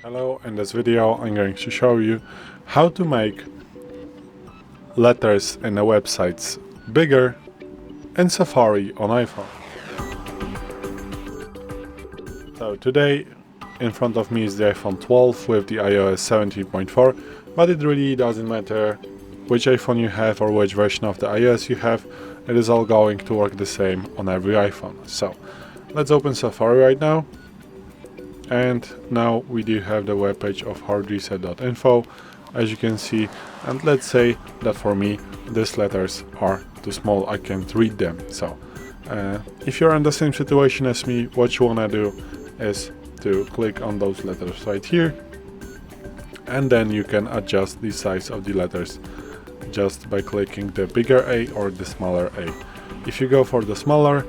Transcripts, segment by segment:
Hello, in this video I'm going to show you how to make letters in the websites bigger in Safari on iPhone. So today in front of me is the iPhone 12 with the iOS 17.4, but it really doesn't matter which iPhone you have or which version of the iOS you have, it is all going to work the same on every iPhone. So let's open Safari right now. And now we do have the webpage of HardReset.Info, as you can see, and let's say that for me these letters are too small, I can't read them. So if you're in the same situation as me, what you wanna do is to click on those letters right here, and then you can adjust the size of the letters just by clicking the bigger A or the smaller A. If you go for the smaller,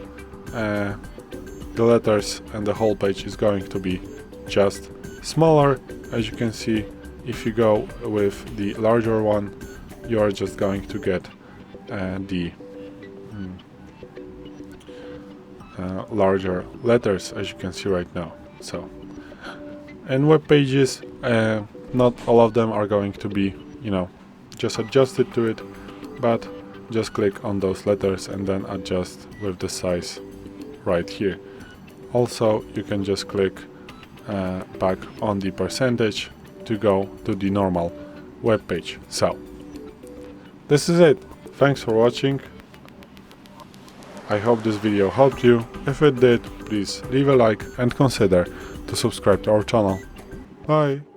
the letters and the whole page is going to be just smaller. As you can see, if you go with the larger one, you are just going to get the larger letters, as you can see right now. So, and web pages, not all of them are going to be, just adjusted to it, but just click on those letters and then adjust with the size right here. Also, you can just click back on the percentage to go to the normal web page. So, this is it. Thanks for watching. I hope this video helped you. If it did, please leave a like and consider to subscribe to our channel. Bye!